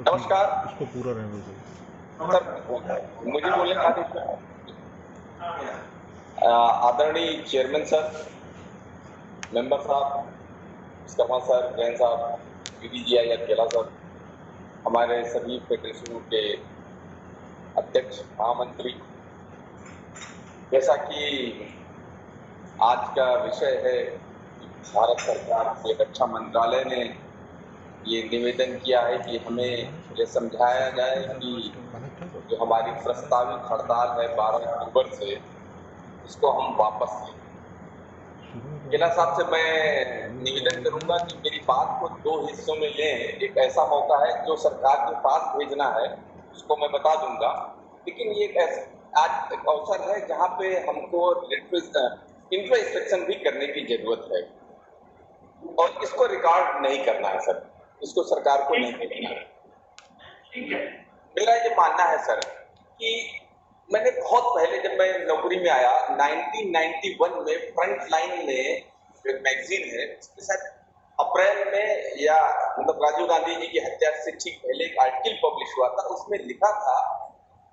नमस्कार उसको पूरा रहने दो। सर, मुझे बोलने का आदरणीय चेयरमैन सर, मेंबर साहब, शर्मा सर, जैन साहब, पीडीजीआई अकेला सर, हमारे सभी फेडरेशनों के अध्यक्ष, महामंत्री, जैसा कि आज का विषय है कि भारत सरकार के रक्षा मंत्रालय ने ये निवेदन किया है कि हमें ये समझाया जाए कि जो हमारी प्रस्तावित हड़ताल है 12 अक्टूबर से, उसको हम वापस लें। केला साहब से मैं निवेदन करूंगा कि मेरी बात को 2 हिस्सों में लें। एक ऐसा मौका है जो सरकार के पास भेजना है, उसको मैं बता दूंगा, लेकिन ये आज एक अवसर है जहां पे हमको इंट्रोस्पेक्शन भी करने की जरूरत है और इसको रिकॉर्ड नहीं करना है सर, इसको सरकार को नहीं करना है। मेरा ये मानना है सर कि मैंने बहुत पहले जब मैं नौकरी में आया 1991 में फ्रंट लाइन में एक मैगजीन है, उसके साथ अप्रैल में या मतलब राजीव गांधी जी की हत्या से ठीक पहले एक आर्टिकल पब्लिश हुआ था। उसमें लिखा था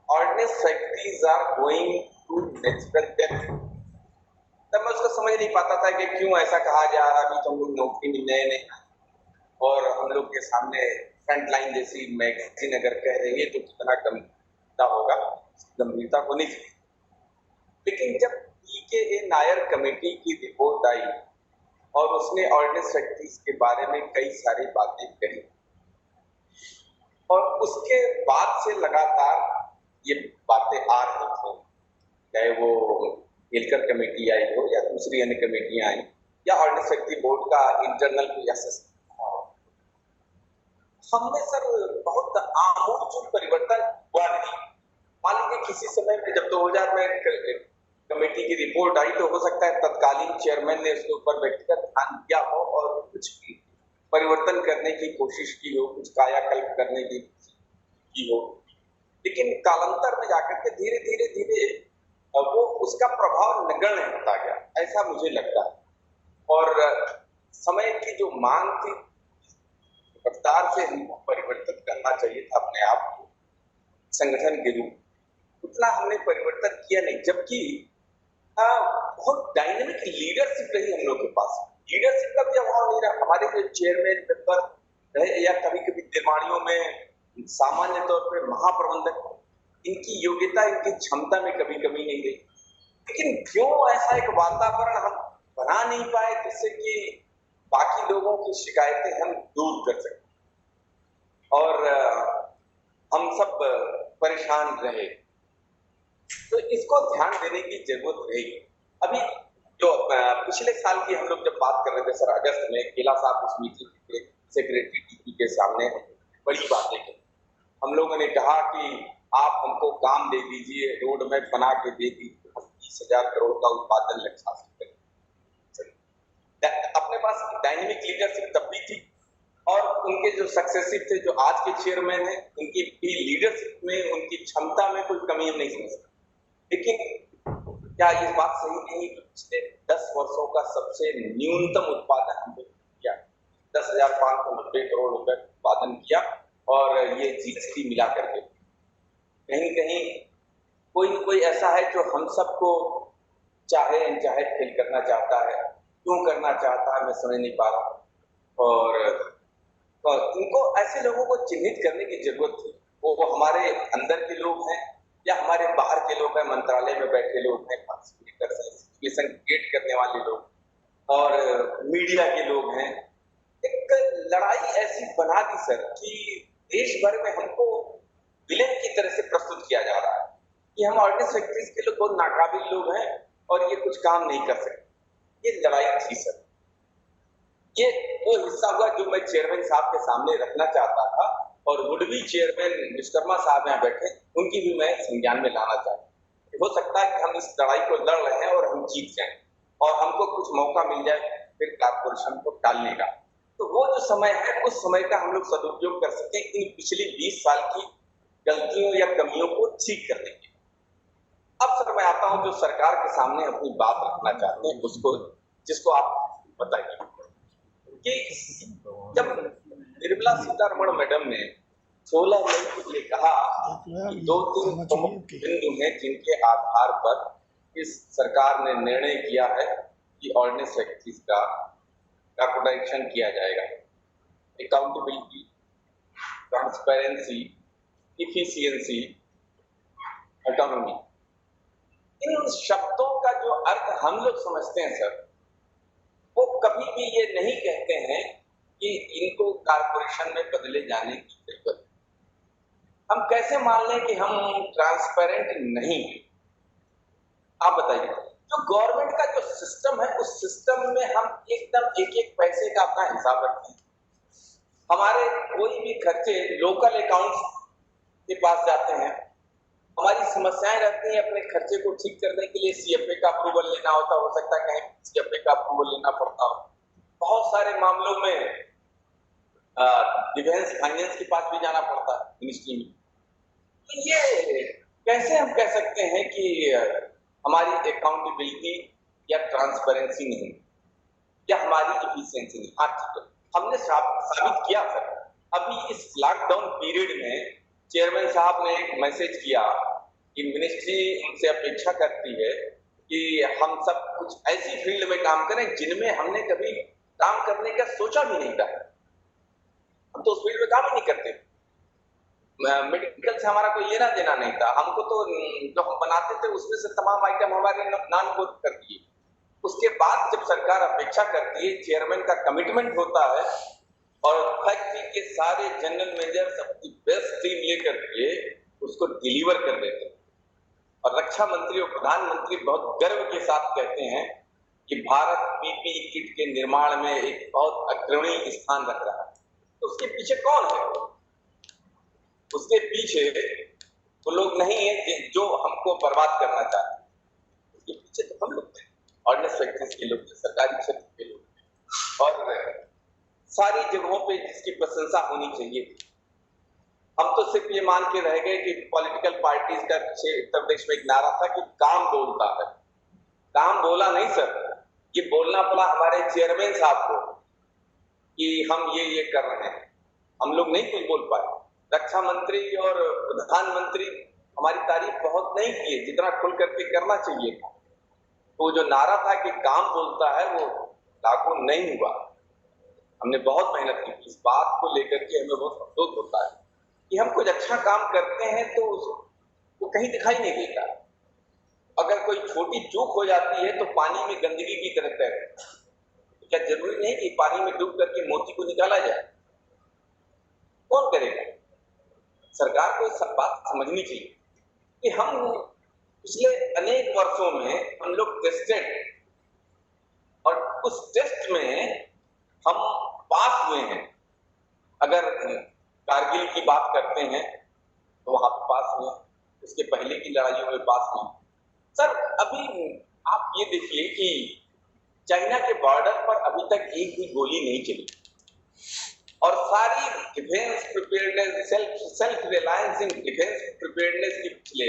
ordinance factories are going to natural death. तब मैं उसको समझ नहीं पाता था कि क्यों ऐसा कहा जा रहा है। अभी तो हम लोग नौकरी में नए नए और हम लोग के सामने फ्रंट लाइन जैसी मैगजीन अगर कह रही है तो कितना गंभीरता होगा, गंभीरता होनी चाहिए। लेकिन जब पीके नायर कमेटी की रिपोर्ट आई और उसने ऑर्डिनेंस फैक्ट्रीज के बारे में कई सारी बातें कही और उसके बाद से लगातार ये बातें आ रही थी, चाहे वो हिलकर कमेटी आई हो या दूसरी अन्य कमेटियां आई या ऑर्डिनेंस फैक्ट्री बोर्ड का इंटरनल असेसमेंट। हमने सर बहुत आमूल परिवर्तन हुआ नहीं। मान लीजिए किसी समय में जब 2000 में कमेटी की रिपोर्ट आई तो हो सकता है तत्कालीन चेयरमैन ने उसके ऊपर व्यक्तिगत ध्यान दिया हो और कुछ परिवर्तन करने की कोशिश की हो, कुछ कायाकल्प करने की हो, लेकिन कालांतर में जाकर के धीरे धीरे धीरे वो उसका प्रभाव नगण्य होता गया, ऐसा मुझे लगता है। और समय की जो मांग थी, रफ्तार से हमको परिवर्तन करना चाहिए था अपने आप को संगठन के रूप, उतना हमने परिवर्तन किया नहीं। जबकि बहुत डायनेमिक लीडरशिप रही हम लोग के पास, लीडरशिप का भी अभाव नहीं रहा। हमारे जो चेयरमैन मेंबर रहे या कभी कभी निर्माणियों में सामान्य तौर पर महाप्रबंधक, इनकी योग्यता इनकी क्षमता में कभी कमी नहीं रही। लेकिन क्यों ऐसा एक वातावरण हम बना नहीं पाए जिससे कि बाकी लोगों की शिकायतें हम दूर कर सकें और हम सब परेशान रहे, तो इसको ध्यान देने की जरूरत रहेगी। अभी जो पिछले साल की हम लोग जब बात कर रहे थे सर, अगस्त में केला साहब उस मीटिंग के सेक्रेटरी टीपी के सामने बड़ी बातें की। हम लोगों ने कहा कि आप हमको काम दे दीजिए, रोड मैप बना के दे दीजिए, 30,000 करोड़ का उत्पादन लक्ष्य हासिल करें। अपने पास डायनेमिक लीडरशिप तब भी थी और उनके जो सक्सेसिव थे, जो आज के चेयरमैन हैं, उनकी भी लीडरशिप में, उनकी क्षमता में कोई कमी हम नहीं समझ सकते। लेकिन क्या ये बात सही नहीं कि पिछले 10 वर्षों का सबसे न्यूनतम उत्पादन हमने किया, 10,590 करोड़ रुपए उत्पादन किया और ये जीएसटी मिला करके कहीं कहीं कोई न कोई ऐसा है जो हम सबको चाहे अनचाहे फेल करना चाहता है। क्यों करना चाहता है मैं समझ नहीं पा रहा हूँ। और इनको ऐसे लोगों को चिन्हित करने की जरूरत थी। वो हमारे अंदर के लोग हैं या हमारे बाहर के लोग हैं, मंत्रालय में बैठे लोग हैं, सिचुएशन क्रिएट करने वाले लोग और मीडिया के लोग हैं। एक लड़ाई ऐसी बना दी सर कि देश भर में हमको विलेन की तरह से प्रस्तुत किया जा रहा है कि हम ऑर्डिनेंस फैक्ट्रीज के लोग बहुत नाकाबिल लोग हैं और ये कुछ काम नहीं कर सकते। ये लड़ाई थी सर, ये वो हिस्सा हुआ जो मैं चेयरमैन साहब के सामने रखना चाहता था और वुड बी चेयरमैन विश्वकर्मा साहब यहाँ बैठे, उनकी भी मैं संज्ञान में लाना चाहता। हो सकता है कि हम इस लड़ाई को लड़ रहे हैं और हम जीत जाएं और हमको कुछ मौका मिल जाए फिर कारपोरेशन को टालने का। तो वो जो समय है उस समय का हम लोग सदुपयोग कर सकें इन पिछली 20 साल की गलतियों या कमियों को ठीक करने के। अब सर मैं आता हूं जो सरकार के सामने अपनी बात रखना चाहते हैं उसको, जिसको आप बताइए कि जब निर्मला सीतारमण मैडम ने 16 मई को ये कहा कि 2-3 प्रमुख बिंदु हैं जिनके आधार पर इस सरकार ने निर्णय किया है कि ऑर्डिनेंस फैक्ट्रीज का प्रोटेक्शन किया जाएगा। Accountability, transparency, efficiency, autonomy. इन शब्दों का जो अर्थ हम लोग समझते हैं सर, वो कभी भी ये नहीं कहते हैं कि इनको कॉर्पोरेशन में बदले जाने की जरूरत है। हम कैसे मान लें कि हम ट्रांसपेरेंट नहीं हैं? आप बताइए। जो गवर्नमेंट का जो सिस्टम है, उस सिस्टम में हम एकदम एक पैसे का अपना हिसाब रखते हैं। हमारे कोई भी खर्चे लोकल अकाउंट्स के पास जाते हैं। हमारी समस्याएं रहती हैं अपने खर्चे को ठीक करने के लिए सीएफए का अप्रूवल लेना होता, हो सकता है कहीं सीएफए का अप्रूवल लेना पड़ता हो। बहुत सारे मामलों में डिफेंस फाइनेंस के पास भी जाना पड़ता है, मिनिस्ट्री में। तो ये कैसे हम कह सकते हैं कि हमारी अकाउंटेबिलिटी या ट्रांसपेरेंसी नहीं या हमारी इफिशियंसी नहीं? हाँ ठीक है, हमने साबित किया सर। अभी इस लॉकडाउन पीरियड में चेयरमैन साहब ने एक मैसेज किया कि मिनिस्ट्री उनसे अपेक्षा करती है कि हम सब कुछ ऐसी फील्ड में काम करें जिनमें हमने कभी काम करने का सोचा भी नहीं था। हम तो उस फील्ड में काम ही नहीं करते। मेडिकल से हमारा कोई लेना देना नहीं था। हमको तो जो हम बनाते थे उसमें से तमाम आइटम हमारे नॉन गोद कर दिए। उसके बाद जब सरकार अपेक्षा करती है, चेयरमैन का कमिटमेंट होता है और फैक्ट्री के सारे जनरल मैनेजर सबकी बेस्ट टीम लेकर के उसको डिलीवर कर देते हैं। और रक्षा मंत्री और प्रधानमंत्री बहुत गर्व के साथ कहते हैं कि भारत पीपीई किट के निर्माण में एक बहुत अग्रणी स्थान रख रहा है। तो उसके पीछे कौन है? उसके पीछे वो लोग नहीं है जो हमको बर्बाद करना चाहते हैं। उसके पीछे तो हम लोग हैं, ऑर्डिनेंस फैक्ट्रीज के लोग, सरकारी क्षेत्र के लोग, और सारी जगहों पे जिसकी प्रशंसा होनी चाहिए। हम तो सिर्फ ये मान के रह गए कि पॉलिटिकल पार्टीज का पीछे उत्तर प्रदेश में एक नारा था कि काम बोलता है। काम बोला नहीं सर, ये बोलना पड़ा हमारे चेयरमैन साहब को कि हम ये कर रहे हैं। हम लोग नहीं कुछ बोल पाए। रक्षा मंत्री और प्रधानमंत्री हमारी तारीफ बहुत नहीं किए जितना खुल करके करना चाहिए था। तो जो नारा था कि काम बोलता है वो लागू नहीं हुआ। हमने बहुत मेहनत की। इस बात को लेकर के हमें बहुत अफसोस होता है कि हम कुछ अच्छा काम करते हैं तो वो कहीं दिखाई नहीं देता। अगर कोई छोटी चूक हो जाती है तो पानी में गंदगी की तरह तैरते हैं। तो क्या जरूरी नहीं कि पानी में डूब करके मोती को निकाला जाए? कौन करेगा? सरकार को इस बात समझनी चाहिए कि हम पिछले अनेक वर्षों में हम लोग टेस्टेड, और उस टेस्ट में हम पास हुए हैं। अगर कारगिल की बात करते हैं तो वहां पास हुए, उसके पहले की लड़ाइयों में पास हुए। सर अभी आप ये देखिए कि चाइना के बॉर्डर पर अभी तक एक भी गोली नहीं चली, और सारी defence preparedness, self reliance in defence preparedness की पिछले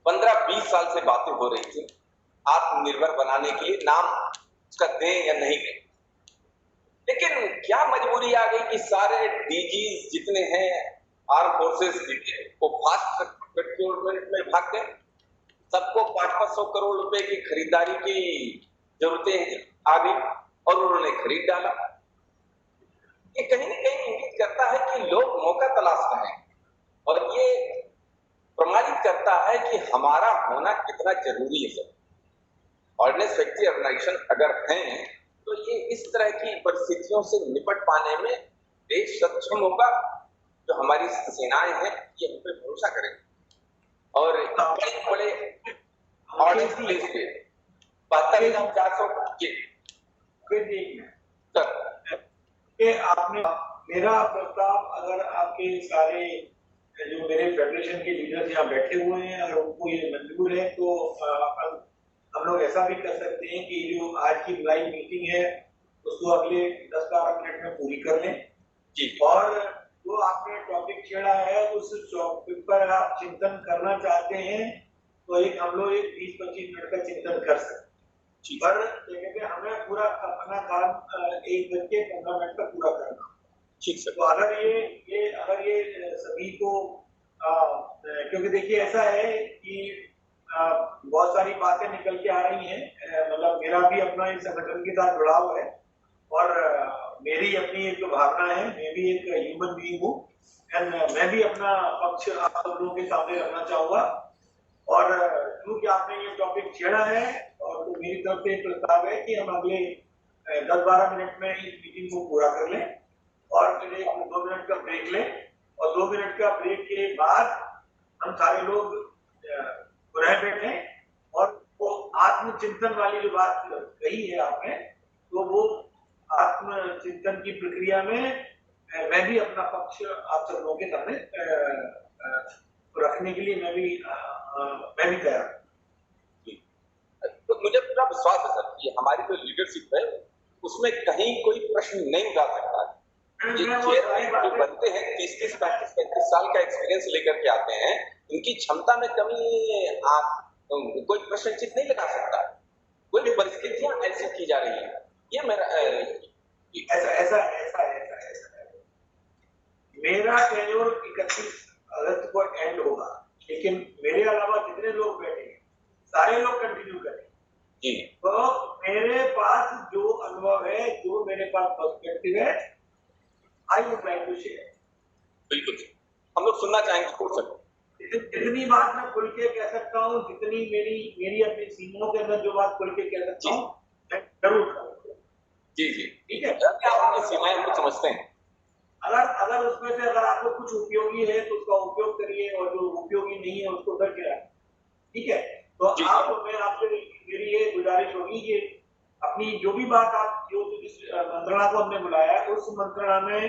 15-20 साल से बातें हो रही थी आत्मनिर्भर बनाने के लिए। नाम उसका दें या नहीं दें, लेकिन क्या मजबूरी आ गई कि सारे डीजीज जितने हैं आर्म फोर्सेस को फास्ट प्रोक्योरमेंट में भाग गए। सबको 500 करोड़ रुपए की खरीदारी की जरूरतें आ गई और उन्होंने खरीद डाला। ये कहीं न कहीं इंगित करता है कि लोग मौका तलाश रहे हैं, और ये प्रमाणित करता है कि हमारा होना कितना जरूरी है। सर ऑर्डिनेंस फैक्ट्री ऑर्गेनाइजेशन अगर हैं तो ये इस तरह की परिस्थितियों से निपट पाने में देश सक्षम होगा। जो हमारी सेनाएं हैं ये हम पे भरोसा करेंगे और बड़े ऑर्डिनेंस प्लेस पे 72,400 सर आपने मेरा प्रस्ताव, अगर आपके सारे जो मेरे फेडरेशन के लीडर्स यहाँ बैठे हुए हैं अगर उनको ये मंजूर है तो हम लोग ऐसा भी कर सकते हैं कि जो आज की लाइव मीटिंग है उसको अगले 10-12 मिनट में पूरी कर लें जी। और जो आपने टॉपिक छेड़ा है उस टॉपिक पर आप चिंतन करना चाहते हैं तो हम लोग एक 20-25 मिनट का चिंतन कर सकते हैं। पर हमें पूरा अपना काम 1 बज के 15 मिनट तक पूरा करना। ठीक सर। तो अगर ये सभी को क्योंकि देखिए ऐसा है कि बहुत सारी बातें निकल के आ रही हैं, मतलब मेरा भी अपना इस संगठन के साथ जुड़ाव है और मेरी अपनी एक भावना है, मैं भी एक ह्यूमन बीइंग हूँ एंड मैं भी अपना पक्ष आप सब लोगों के सामने रखना चाहूंगा। और क्योंकि आपने ये टॉपिक छेड़ा है और तो मेरी तरफ से प्रस्ताव है कि हम अगले 10-12 मिनट में इस मीटिंग को पूरा कर लें और फिर एक 2 मिनट का ब्रेक लें और 2 मिनट का ब्रेक के बाद हम सारे लोग पुनः बैठें और वो आत्मचिंतन वाली जो बात कही है आपने, तो वो आत्मचिंतन की प्रक्रिया में मैं भी अपना पक्ष आप सब लोगों के सामने रखने के लिए मैं भी तैयार हूं। तो मुझे पूरा विश्वास है सर कि हमारी जो लीडरशिप है उसमें कहीं कोई प्रश्न नहीं उठा सकता है। ये चेयरमैन जो बनते हैं 30-30, 35-35 साल का एक्सपीरियंस लेकर के आते हैं, इनकी क्षमता में कमी कोई प्रश्न चिन्ह नहीं लगा सकता। कोई भी परिस्थितियां ऐसी की जा रही है, ये मेरा ऐसा मेरा टेन्योर 31 अगस्त को एंड होगा, लेकिन मेरे अलावा जितने लोग बैठे हैं सारे लोग कंटिन्यू करें। जी। तो मेरे पास जो अनुभव है, जो मेरे पास पर्सपेक्टिव है, I would like to share. बिल्कुल हम लोग सुनना चाहेंगे, बोल सकते। जितनी बात मैं खुल के कह सकता हूँ, जितनी मेरी अपनी सीमाओं के अंदर जो बात खुल के कह सकता हूँ, मैं जरूर करूँगा। जी जी ठीक है, आपकी सीमाएं हम लोग समझते हैं। अगर उसमें से अगर आपको कुछ उपयोगी है तो उसका उपयोग करिए और जो उपयोगी नहीं है उसको कर के रखें। ठीक है, तो मैं आपसे मेरी ये गुजारिश होगी कि अपनी जो भी बात आप जो इस मंत्रणा को हमने बुलाया है उस मंत्रणा में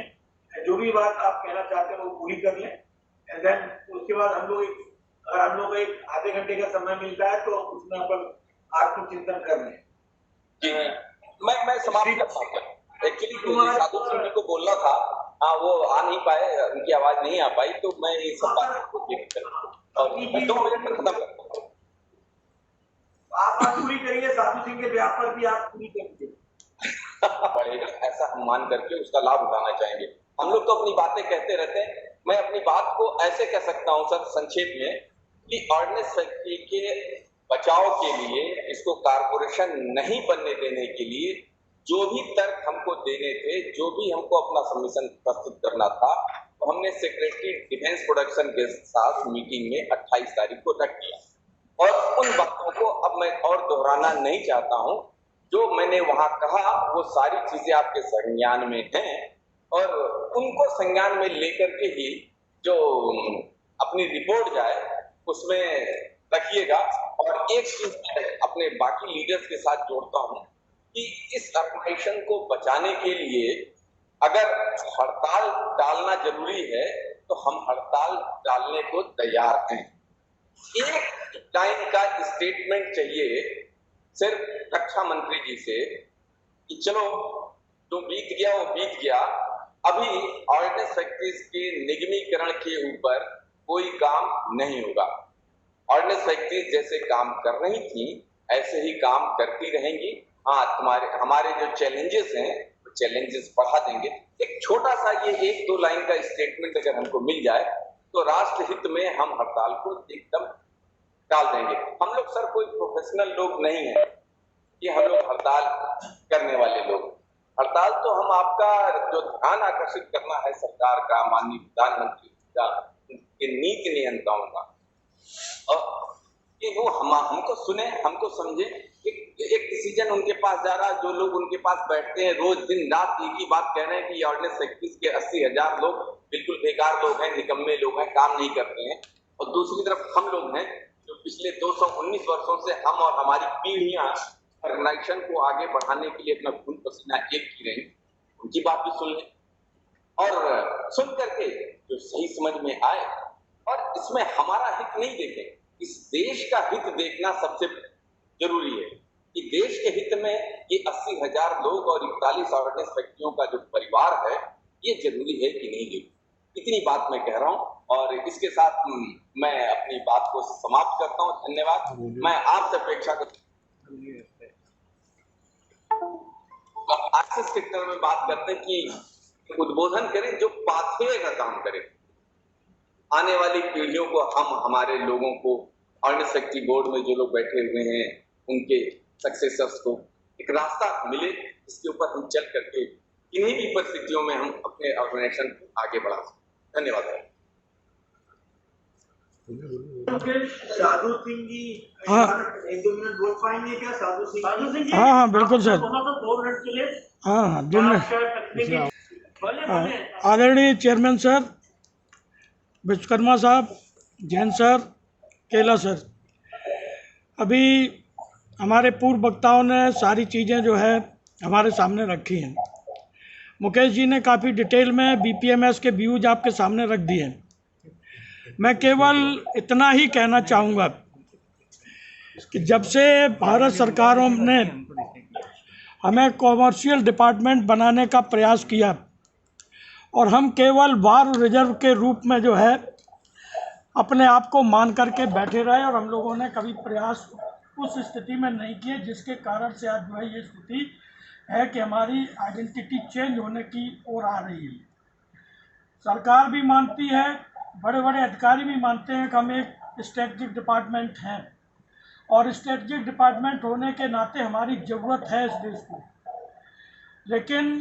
जो भी बात आप कहना चाहते हैं वो पूरी कर लें एंड देन उसके बाद हम लोग को एक आधे घंटे का समय मिलता है तो उसमें अपन आत्मचिंतन कर लें। मैं समाप्त करता हूँ। एक्चुअली साधु सिंह जी को बोलना था, हाँ वो आ नहीं पाए, उनकी आवाज नहीं आ पाई, तो मैं ये सब बात को और 2 मिनट में खत्म करता हूँ। आप पूरी करिए, साधु सिंह के ब्याह पर भी आप पूरी करिए। पड़ेगा ऐसा हम मान करके उसका लाभ उठाना चाहेंगे। हम लोग तो अपनी बातें कहते रहते हैं। मैं अपनी बात को ऐसे कह सकता हूँ सर संक्षेप में कि ऑर्डिनेंस फैक्ट्री के बचाव के लिए, इसको कारपोरेशन नहीं बनने देने के लिए जो भी तर्क हमको देने थे, जो भी हमको अपना सबमिशन प्रस्तुत करना था, तो हमने सेक्रेटरी डिफेंस प्रोडक्शन के साथ मीटिंग में 28 तारीख को रख दिया और उन बातों को अब मैं और दोहराना नहीं चाहता हूं। जो मैंने वहां कहा वो सारी चीजें आपके संज्ञान में हैं और उनको संज्ञान में लेकर के ही जो अपनी रिपोर्ट जाए उसमें रखिएगा। और एक चीज मैं अपने बाकी लीडर्स के साथ जोड़ता हूं कि इस ऑर्गेनाइजेशन को बचाने के लिए अगर हड़ताल डालना जरूरी है तो हम हड़ताल डालने को तैयार हैं। एक लाइन का स्टेटमेंट चाहिए सिर्फ रक्षा मंत्री जी से कि चलो जो बीत गया वो बीत गया, अभी ऑर्डिनेंस फैक्ट्रीज के निगमीकरण के ऊपर कोई काम नहीं होगा। ऑर्डिनेंस फैक्ट्रीज जैसे काम कर रही थी ऐसे ही काम करती रहेंगी। हाँ, हमारे जो चैलेंजेस हैं वो चैलेंजेस बढ़ा देंगे। एक छोटा सा ये 1-2 लाइन का स्टेटमेंट अगर हमको मिल जाए तो राष्ट्र हित में हम हड़ताल को एकदम डाल देंगे। हम लोग सर कोई प्रोफेशनल लोग नहीं है कि हम लोग हड़ताल करने वाले लोग। हड़ताल तो हम आपका जो ध्यान आकर्षित करना है सरकार का, माननीय प्रधानमंत्री का, उनके नीति नियंत्रणाओं का, और कि वो हमको सुने, हमको समझे। एक डिसीजन उनके पास जा रहा है, जो लोग उनके पास बैठते हैं रोज दिन रात एक ही बात कह रहे हैं कि ऑर्डिनेंस फैक्ट्रीज के 80,000 लोग बिल्कुल बेकार लोग हैं, निकम्मे लोग हैं, काम नहीं करते हैं। और दूसरी तरफ हम लोग हैं जो पिछले 219 वर्षों से हम और हमारी पीढ़ियां ऑर्गेनाइजेशन को आगे बढ़ाने के लिए अपना खून पसीना एक की रही, उनकी बात भी सुन लें और सुन करके जो सही समझ में आए। और इसमें हमारा हित नहीं देखें, इस देश का हित देखना सबसे जरूरी है कि देश के हित में ये 80,000 लोग और 41 ऑर्डिनेंस फैक्ट्रियों का जो परिवार है ये जरूरी है कि नहीं जरूरी। इतनी बात मैं कह रहा हूं और इसके साथ मैं अपनी बात को समाप्त करता हूं। धन्यवाद। मैं आपसे अपेक्षा करता हूं आर्थिक सेक्टर में बात करते हैं कि उद्बोधन करें जो पाथवे का काम करे। आने वाली पीढ़ियों को, हम हमारे लोगों को, ऑर्डिनेंस फैक्ट्री बोर्ड में जो लोग बैठे हुए हैं उनके सक्सेसर्स को एक रास्ता मिले, इसके ऊपर हम चल करके किन्हीं भी परिस्थितियों में हम अपने ऑर्गेनाइजेशन को आगे बढ़ा सकते। धन्यवाद। साधु सिंह जी, हाँ। 1-2 मिनट बोल पाएंगे क्या साधु सिंह जी? हाँ हाँ बिल्कुल सर। 2 मिनट के लिए। हाँ 2 मिनट। बोले। आदरणीय चेयरमैन सर, विश्वकर्मा साहब, जैन सर, केला सर, अभी हमारे पूर्व वक्ताओं ने सारी चीज़ें जो है हमारे सामने रखी हैं। मुकेश जी ने काफ़ी डिटेल में बीपीएमएस के व्यूज आपके सामने रख दिए हैं। मैं केवल इतना ही कहना चाहूँगा कि जब से भारत सरकारों ने हमें कॉमर्शियल डिपार्टमेंट बनाने का प्रयास किया और हम केवल वार रिजर्व के रूप में जो है अपने आप को मान करके बैठे रहे और हम लोगों ने कभी प्रयास उस स्थिति में नहीं किए, जिसके कारण से आज जो है ये स्थिति है कि हमारी आइडेंटिटी चेंज होने की ओर आ रही है। सरकार भी मानती है, बड़े बड़े अधिकारी भी मानते हैं कि हम एक स्ट्रेटजिक डिपार्टमेंट हैं और स्ट्रेटजिक डिपार्टमेंट होने के नाते हमारी ज़रूरत है इस देश को। लेकिन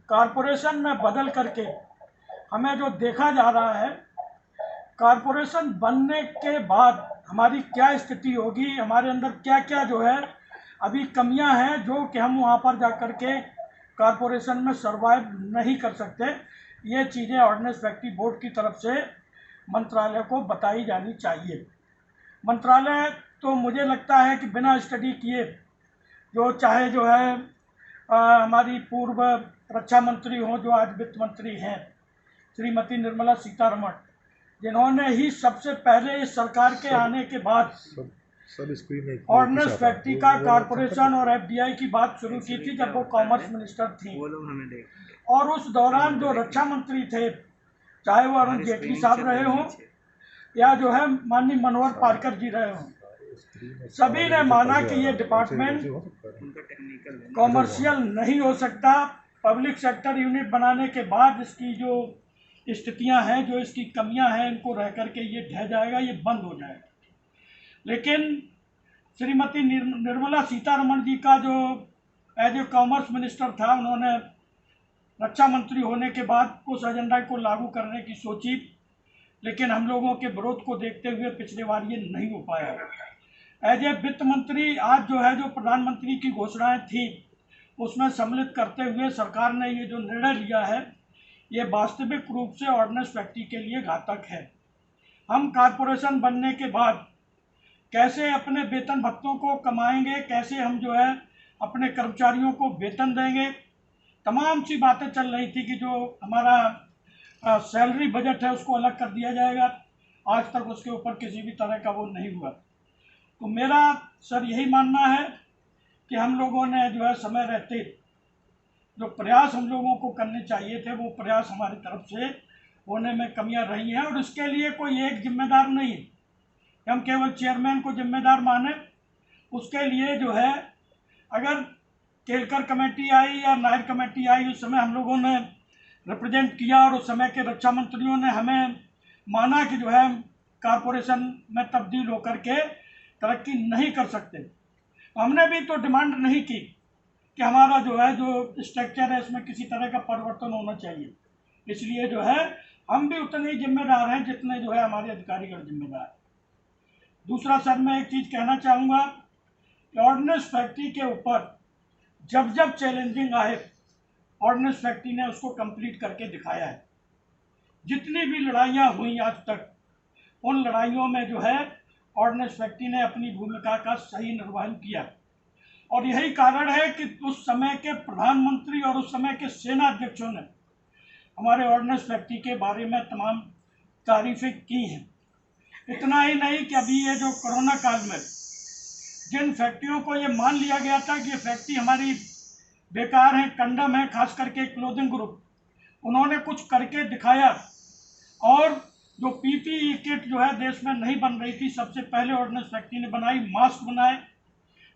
कॉरपोरेशन में बदल करके हमें जो देखा जा रहा है, कॉरपोरेशन बनने के बाद हमारी क्या स्थिति होगी, हमारे अंदर क्या क्या जो है अभी कमियां हैं जो कि हम वहां पर जाकर के कॉरपोरेशन में सर्वाइव नहीं कर सकते। ये चीज़ें ऑर्डिनेंस फैक्ट्री बोर्ड की तरफ से मंत्रालय को बताई जानी चाहिए। मंत्रालय तो मुझे लगता है कि बिना स्टडी किए जो चाहे जो है हमारी पूर्व रक्षा मंत्री हों जो आज वित्त मंत्री हैं, श्रीमती निर्मला सीतारमण, जिन्होंने ही सबसे पहले इस सरकार के आने के बाद ऑर्डिनेंस फैक्ट्री का कॉरपोरेशन और एफडीआई की बात शुरू की थी जब वो कॉमर्स मिनिस्टर थी। और उस दौरान जो रक्षा मंत्री थे, चाहे वो अरुण जेटली साहब रहे हों या जो है माननीय मनोहर पार्कर जी रहे हों, सभी ने माना कि ये डिपार्टमेंट कॉमर्शियल नहीं हो सकता। पब्लिक सेक्टर यूनिट बनाने के बाद इसकी जो स्थितियां हैं, जो इसकी कमियां हैं, इनको रह करके ये ढह जाएगा, ये बंद हो जाएगा। लेकिन श्रीमती निर्मला सीतारमण जी का जो एज ए कॉमर्स मिनिस्टर था, उन्होंने रक्षा मंत्री होने के बाद उस एजेंडा को लागू करने की सोची, लेकिन हम लोगों के विरोध को देखते हुए पिछले बार ये नहीं हो पाया। एज ए वित्त मंत्री आज जो है जो प्रधानमंत्री की घोषणाएं थी उसमें सम्मिलित करते हुए सरकार ने ये जो निर्णय लिया है ये वास्तविक रूप से ऑर्डिनेंस फैक्ट्री के लिए घातक है। हम कॉरपोरेशन बनने के बाद कैसे अपने वेतन भत्तों को कमाएंगे, कैसे हम जो है अपने कर्मचारियों को वेतन देंगे, तमाम सी बातें चल रही थी कि जो हमारा सैलरी बजट है उसको अलग कर दिया जाएगा। आज तक उसके ऊपर किसी भी तरह का वो नहीं हुआ। तो मेरा सर यही मानना है कि हम लोगों ने जो है समय रहते जो प्रयास हम लोगों को करने चाहिए थे वो प्रयास हमारी तरफ से होने में कमियां रही हैं। और इसके लिए कोई एक जिम्मेदार नहीं है, हम केवल चेयरमैन को जिम्मेदार माने। उसके लिए जो है अगर केलकर कमेटी आई या नायर कमेटी आई, उस समय हम लोगों ने रिप्रेजेंट किया और उस समय के रक्षा मंत्रियों ने हमें माना कि जो है कॉरपोरेशन में तब्दील होकर के तरक्की नहीं कर सकते। हमने भी तो डिमांड नहीं की कि हमारा जो है जो स्ट्रक्चर है इसमें किसी तरह का परिवर्तन होना चाहिए। इसलिए जो है हम भी उतने ही जिम्मेदार हैं जितने जो है हमारे अधिकारीगण जिम्मेदार हैं। दूसरा सर मैं एक चीज़ कहना चाहूँगा कि ऑर्डिनेंस फैक्ट्री के ऊपर जब जब चैलेंजिंग आए ऑर्डिनेंस फैक्ट्री ने उसको कंप्लीट करके दिखाया है। जितनी भी लड़ाइयाँ हुई आज तक, उन लड़ाइयों में जो है ऑर्डिनेंस फैक्ट्री ने अपनी भूमिका का सही निर्वहन किया। और यही कारण है कि उस समय के प्रधानमंत्री और उस समय के सेना अध्यक्षों ने हमारे ऑर्डिनेंस फैक्ट्री के बारे में तमाम तारीफें की हैं। इतना ही नहीं कि अभी ये जो कोरोना काल में जिन फैक्ट्रियों को ये मान लिया गया था कि ये फैक्ट्री हमारी बेकार है, कंडम है, खास करके क्लोथिंग ग्रुप, उन्होंने कुछ करके दिखाया। और जो पीपीई किट जो है देश में नहीं बन रही थी, सबसे पहले ऑर्डिनेंस फैक्ट्री ने बनाई, मास्क बनाए,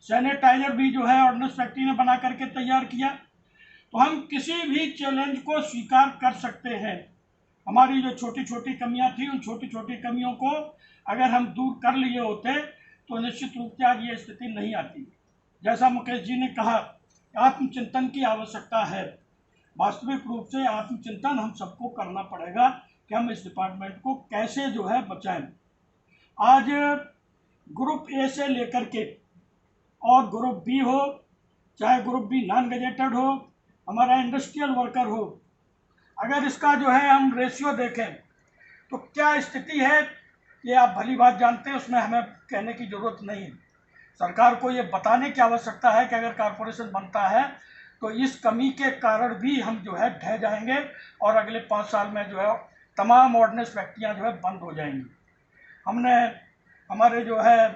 सैनिटाइजर भी जो है ऑर्डिनेंस फैक्ट्री ने बना करके तैयार किया। तो हम किसी भी चैलेंज को स्वीकार कर सकते हैं। हमारी जो छोटी छोटी कमियां थी, उन छोटी छोटी कमियों को अगर हम दूर कर लिए होते तो निश्चित रूप से आज ये स्थिति नहीं आती। जैसा मुकेश जी ने कहा, आत्मचिंतन की आवश्यकता है। वास्तविक रूप से आत्मचिंतन हम सबको करना पड़ेगा कि हम इस डिपार्टमेंट को कैसे जो है बचाएं। आज ग्रुप ए से लेकर के और ग्रुप बी हो, चाहे ग्रुप बी नॉन गजेटेड हो, हमारा इंडस्ट्रियल वर्कर हो, अगर इसका जो है हम रेशियो देखें तो क्या स्थिति है ये आप भली बात जानते हैं, उसमें हमें कहने की ज़रूरत नहीं है। सरकार को ये बताने की आवश्यकता है कि अगर कॉरपोरेशन बनता है तो इस कमी के कारण भी हम जो है ढह जाएंगे और अगले 5 साल में जो है तमाम ऑर्डिनेंस फैक्ट्रियाँ जो है बंद हो जाएंगी। हमने हमारे जो है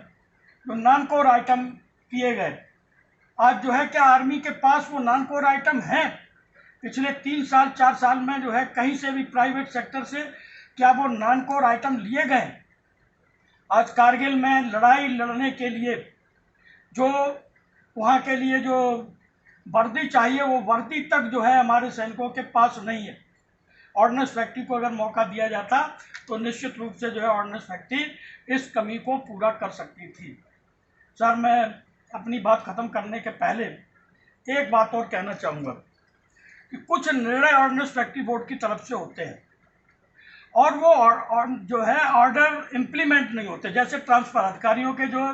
जो नॉन कोर आइटम किए गए, आज जो है क्या आर्मी के पास वो नॉन कोर आइटम हैं? पिछले 3 साल 4 साल में जो है कहीं से भी प्राइवेट सेक्टर से क्या वो नॉन कोर आइटम लिए गए? आज कारगिल में लड़ाई लड़ने के लिए जो वहाँ के लिए जो वर्दी चाहिए, वो वर्दी तक जो है हमारे सैनिकों के पास नहीं है। ऑर्डिनेंस फैक्ट्री को अगर मौका दिया जाता तो निश्चित रूप से जो है ऑर्डिनेंस फैक्ट्री इस कमी को पूरा कर सकती थी। सर, मैं अपनी बात ख़त्म करने के पहले एक बात और कहना चाहूँगा कि कुछ निर्णय ऑर्डिनेंस फैक्ट्री बोर्ड की तरफ से होते हैं और वो जो है ऑर्डर इम्प्लीमेंट नहीं होते। जैसे ट्रांसफ़र, अधिकारियों के जो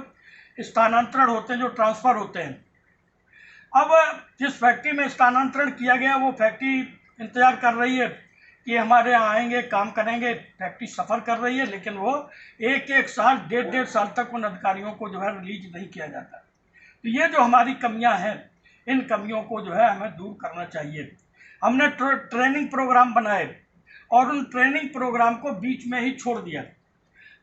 स्थानांतरण होते हैं, जो ट्रांसफ़र होते हैं, अब जिस फैक्ट्री में स्थानांतरण किया गया वो फैक्ट्री इंतज़ार कर रही है कि हमारे यहाँ आएंगे, काम करेंगे, फैक्ट्री सफ़र कर रही है, लेकिन वो एक साल, डेढ़ साल तक उन अधिकारियों को जो है रिलीज नहीं किया जाता। तो ये जो हमारी कमियां हैं, इन कमियों को जो है हमें दूर करना चाहिए। हमने ट्रेनिंग प्रोग्राम बनाए और उन ट्रेनिंग प्रोग्राम को बीच में ही छोड़ दिया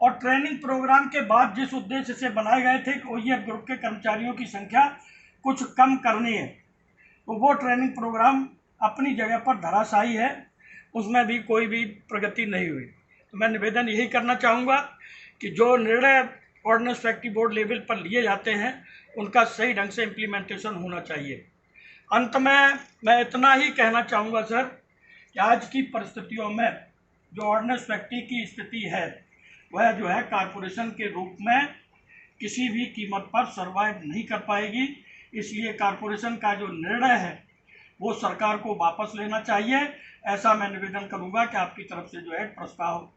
और ट्रेनिंग प्रोग्राम के बाद जिस उद्देश्य से बनाए गए थे कि OEF ग्रुप के कर्मचारियों की संख्या कुछ कम करनी है, तो वो ट्रेनिंग प्रोग्राम अपनी जगह पर धराशायी है, उसमें भी कोई भी प्रगति नहीं हुई। तो मैं निवेदन यही करना चाहूँगा कि जो निर्णय ऑर्डिनेंस फैक्ट्री बोर्ड लेवल पर लिए जाते हैं उनका सही ढंग से इम्प्लीमेंटेशन होना चाहिए। अंत में मैं इतना ही कहना चाहूँगा सर कि आज की परिस्थितियों में जो ऑर्डिनेंस फैक्ट्री की स्थिति है वह जो है कॉरपोरेशन के रूप में किसी भी कीमत पर सर्वाइव नहीं कर पाएगी। इसलिए कॉरपोरेशन का जो निर्णय है वो सरकार को वापस लेना चाहिए। ऐसा मैं निवेदन करूंगा कि आपकी तरफ से जो है प्रस्ताव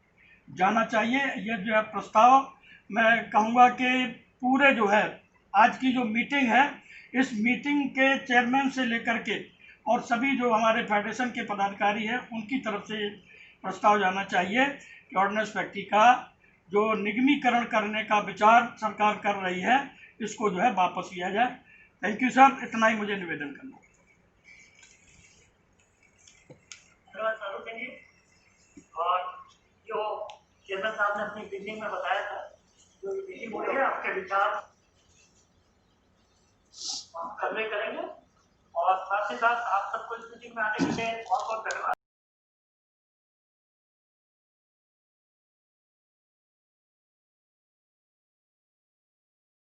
जाना चाहिए। यह जो है प्रस्ताव मैं कहूँगा कि पूरे जो है आज की जो मीटिंग है, इस मीटिंग के चेयरमैन से लेकर के और सभी जो हमारे फेडरेशन के पदाधिकारी हैं उनकी तरफ से प्रस्ताव जाना चाहिए कि ऑर्डिनेंस फैक्ट्री का जो निगमीकरण करने का विचार सरकार कर रही है इसको जो है वापस लिया जाए। थैंक यू सर, इतना ही मुझे निवेदन करना। और जो चेयरमैन साहब ने अपनी मीटिंग में बताया था, जो मीटिंग हो रही है आपके विचार हम कन्वे करेंगे और साथ ही साथ आप सबको इस मीटिंग में आने के लिए बहुत बहुत धन्यवाद।